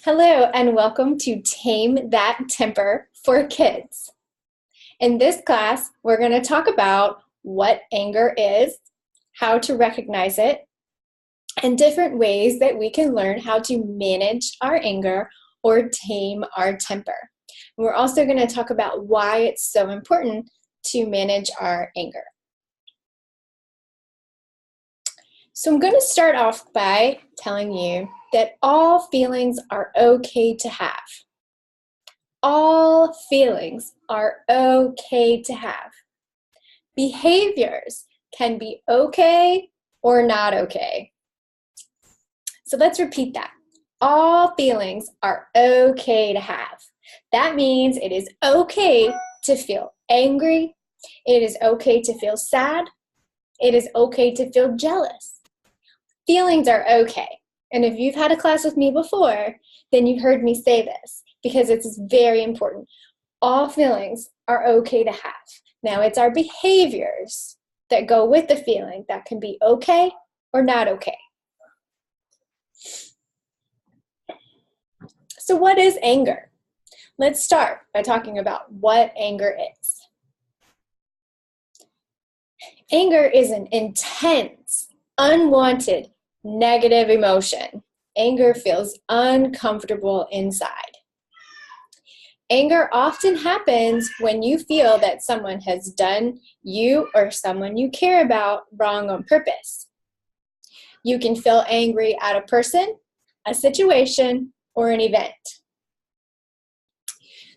Hello and welcome to Tame That Temper for Kids. In this class, we're going to talk about what anger is, how to recognize it, and different ways that we can learn how to manage our anger or tame our temper. And we're also going to talk about why it's so important to manage our anger. So I'm going to start off by telling you that all feelings are okay to have. All feelings are okay to have. Behaviors can be okay or not okay. So let's repeat that. All feelings are okay to have. That means it is okay to feel angry. It is okay to feel sad. It is okay to feel jealous. Feelings are okay. And if you've had a class with me before, then you've heard me say this because it's very important. All feelings are okay to have. Now, it's our behaviors that go with the feeling that can be okay or not okay. So what is anger? Let's start by talking about what anger is. Anger is an intense, unwanted, negative emotion. Anger feels uncomfortable inside. Anger often happens when you feel that someone has done you or someone you care about wrong on purpose. You can feel angry at a person, a situation, or an event.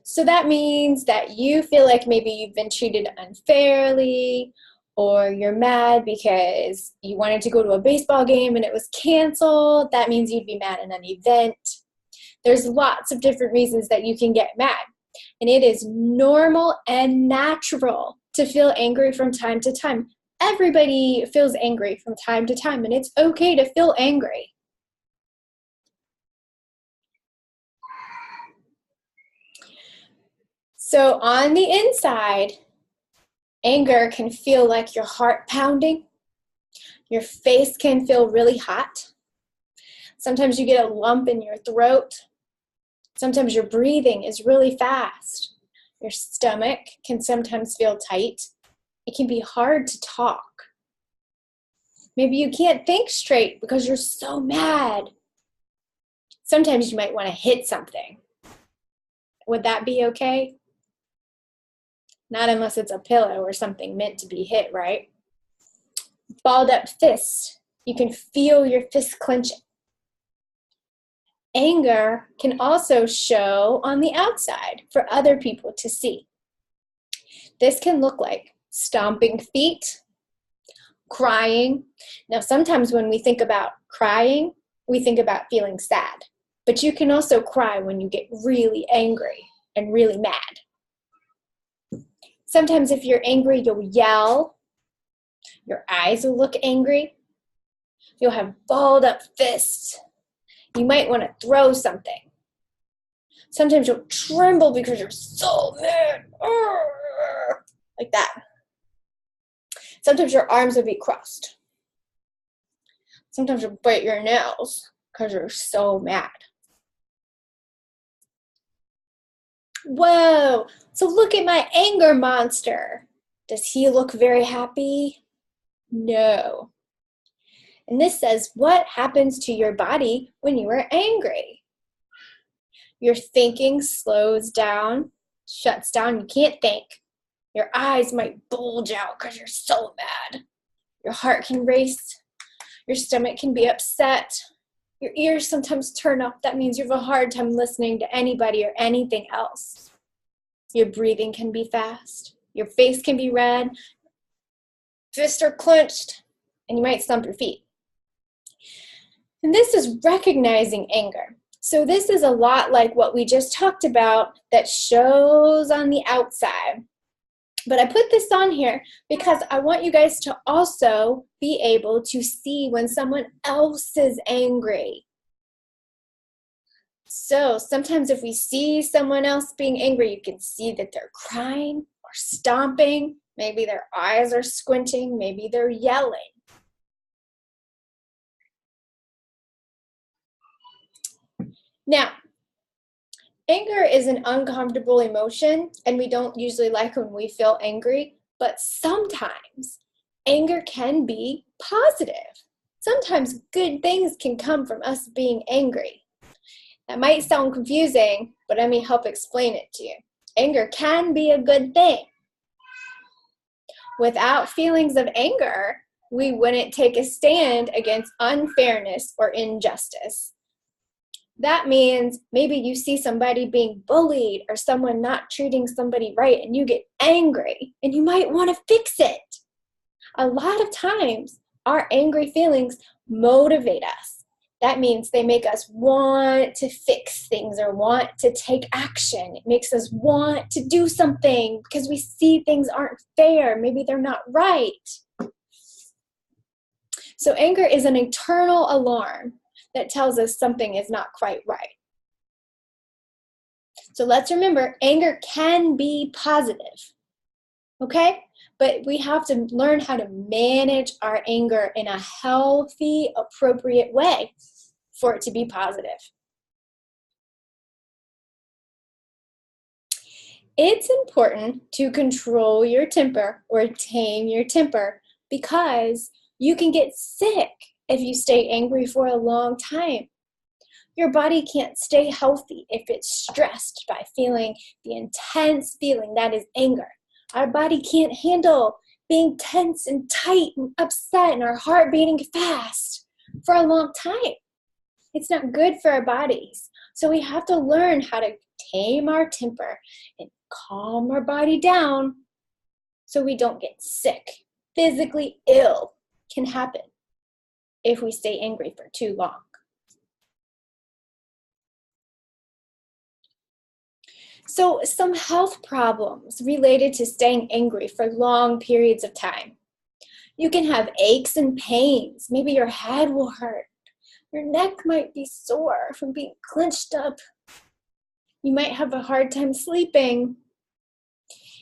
So that means that you feel like maybe you've been treated unfairly, or you're mad because you wanted to go to a baseball game and it was canceled. That means you'd be mad at an event. There's lots of different reasons that you can get mad. And it is normal and natural to feel angry from time to time. Everybody feels angry from time to time, and it's okay to feel angry. So on the inside, anger can feel like your heart pounding. Your face can feel really hot. Sometimes you get a lump in your throat. Sometimes your breathing is really fast. Your stomach can sometimes feel tight. It can be hard to talk. Maybe you can't think straight because you're so mad. Sometimes you might want to hit something. Would that be okay? Not unless it's a pillow or something meant to be hit, right? Balled up fist. You can feel your fist clenching. Anger can also show on the outside for other people to see. This can look like stomping feet, crying. Now, sometimes when we think about crying, we think about feeling sad. But you can also cry when you get really angry and really mad. Sometimes if you're angry, you'll yell. Your eyes will look angry. You'll have balled up fists. You might want to throw something. Sometimes you'll tremble because you're so mad. Like that. Sometimes your arms will be crossed. Sometimes you'll bite your nails because you're so mad. Whoa, so look at my anger monster. Does he look very happy? No. And this says what happens to your body when you are angry. Your thinking slows down, shuts down. You can't think. Your eyes might bulge out because you're so mad. Your heart can race. Your stomach can be upset. Your ears sometimes turn up. That means you have a hard time listening to anybody or anything else. Your breathing can be fast. Your face can be red. Fists are clenched. And you might stomp your feet. And this is recognizing anger. So this is a lot like what we just talked about that shows on the outside. But I put this on here because I want you guys to also be able to see when someone else is angry. So sometimes if we see someone else being angry, you can see that they're crying or stomping. Maybe their eyes are squinting. Maybe they're yelling. Now, Anger is an uncomfortable emotion, and we don't usually like when we feel angry, but sometimes anger can be positive. Sometimes good things can come from us being angry. That might sound confusing, but let me help explain it to you. Anger can be a good thing. Without feelings of anger, we wouldn't take a stand against unfairness or injustice. That means maybe you see somebody being bullied or someone not treating somebody right and you get angry and you might want to fix it. A lot of times, our angry feelings motivate us. That means they make us want to fix things or want to take action. It makes us want to do something because we see things aren't fair. Maybe they're not right. So anger is an internal alarm that tells us something is not quite right. So let's remember, anger can be positive, okay? But we have to learn how to manage our anger in a healthy, appropriate way for it to be positive. It's important to control your temper or tame your temper because you can get sick if you stay angry for a long time. Your body can't stay healthy if it's stressed by feeling the intense feeling that is anger. Our body can't handle being tense and tight and upset and our heart beating fast for a long time. It's not good for our bodies. So we have to learn how to tame our temper and calm our body down so we don't get sick. Physically ill can happen if we stay angry for too long. So some health problems related to staying angry for long periods of time. You can have aches and pains. Maybe your head will hurt. Your neck might be sore from being clenched up. You might have a hard time sleeping.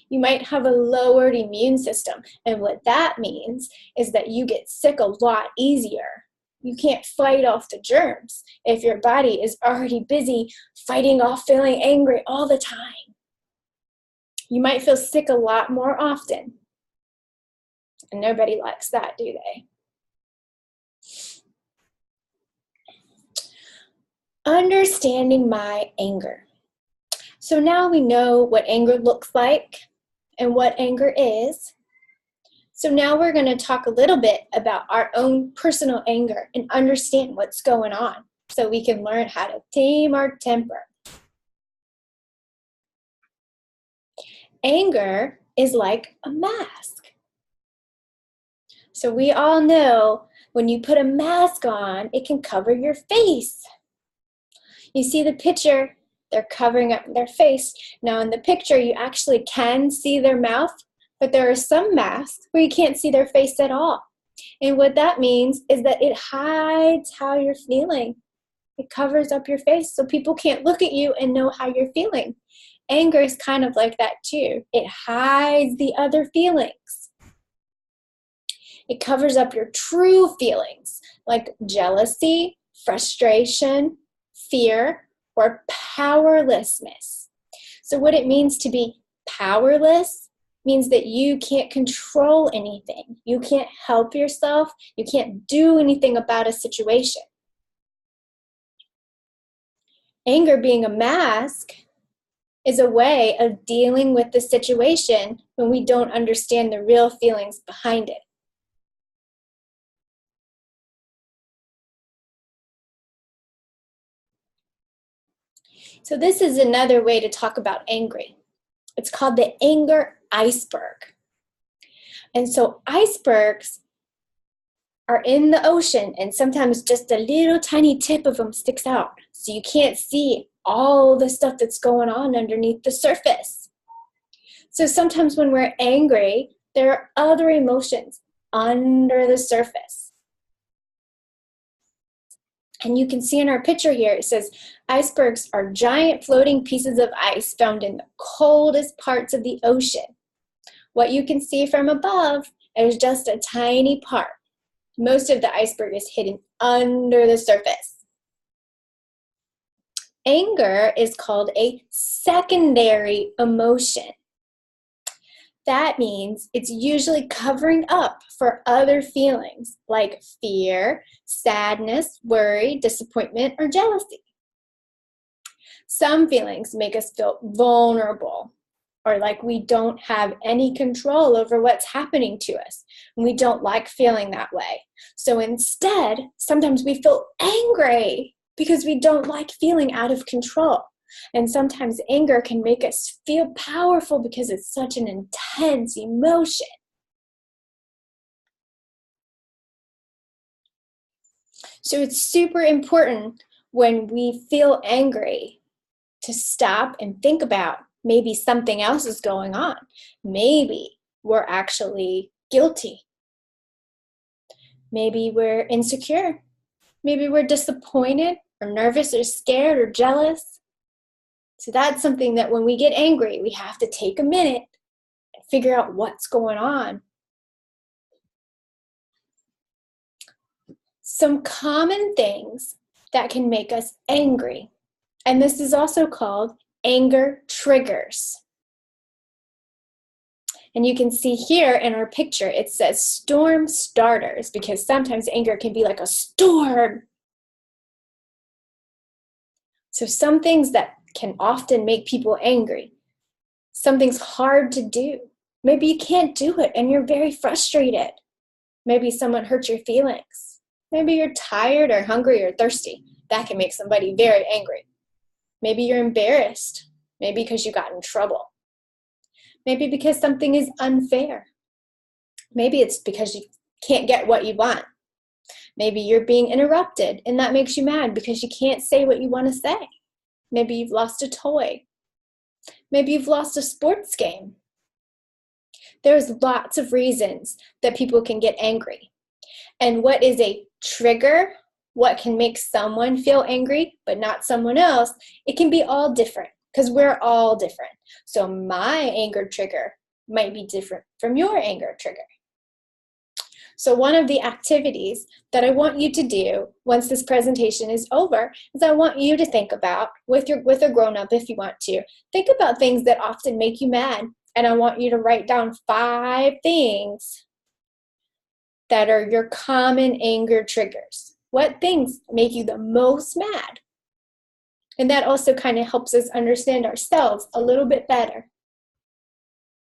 You might have a lowered immune system. And what that means is that you get sick a lot easier. You can't fight off the germs if your body is already busy fighting off feeling angry all the time. You might feel sick a lot more often. And nobody likes that, do they? Understanding my anger. So now we know what anger looks like and what anger is. So now we're going to talk a little bit about our own personal anger and understand what's going on so we can learn how to tame our temper. Anger is like a mask. So we all know when you put a mask on, it can cover your face. You see the picture, they're covering up their face. Now in the picture, you actually can see their mouth, but there are some masks where you can't see their face at all. And what that means is that it hides how you're feeling. It covers up your face so people can't look at you and know how you're feeling. Anger is kind of like that too. It hides the other feelings. It covers up your true feelings like jealousy, frustration, fear, or powerlessness. So what it means to be powerless means that you can't control anything. You can't help yourself. You can't do anything about a situation. Anger being a mask is a way of dealing with the situation when we don't understand the real feelings behind it. So this is another way to talk about angry. It's called the anger iceberg. And so icebergs are in the ocean and sometimes just a little tiny tip of them sticks out. So you can't see all the stuff that's going on underneath the surface. So sometimes when we're angry, there are other emotions under the surface. And you can see in our picture here, it says icebergs are giant floating pieces of ice found in the coldest parts of the ocean. What you can see from above is just a tiny part. Most of the iceberg is hidden under the surface. Anger is called a secondary emotion. That means it's usually covering up for other feelings like fear, sadness, worry, disappointment, or jealousy. Some feelings make us feel vulnerable or like we don't have any control over what's happening to us. And we don't like feeling that way. So instead, sometimes we feel angry because we don't like feeling out of control. And sometimes anger can make us feel powerful because it's such an intense emotion. So it's super important when we feel angry to stop and think about maybe something else is going on. Maybe we're actually guilty. Maybe we're insecure. Maybe we're disappointed or nervous or scared or jealous. So that's something that when we get angry, we have to take a minute and figure out what's going on. Some common things that can make us angry, and this is also called anger triggers. And you can see here in our picture, it says storm starters because sometimes anger can be like a storm. So some things that can often make people angry. Something's hard to do. Maybe you can't do it and you're very frustrated. Maybe someone hurt your feelings. Maybe you're tired or hungry or thirsty. That can make somebody very angry. Maybe you're embarrassed. Maybe because you got in trouble. Maybe because something is unfair. Maybe it's because you can't get what you want. Maybe you're being interrupted and that makes you mad because you can't say what you want to say. Maybe you've lost a toy. Maybe you've lost a sports game. There's lots of reasons that people can get angry. And what is a trigger? What can make someone feel angry but not someone else? It can be all different because we're all different. So my anger trigger might be different from your anger trigger. So one of the activities that I want you to do once this presentation is over is I want you to think about, with a grown-up if you want to, think about things that often make you mad. And I want you to write down 5 things that are your common anger triggers. What things make you the most mad? And that also kind of helps us understand ourselves a little bit better.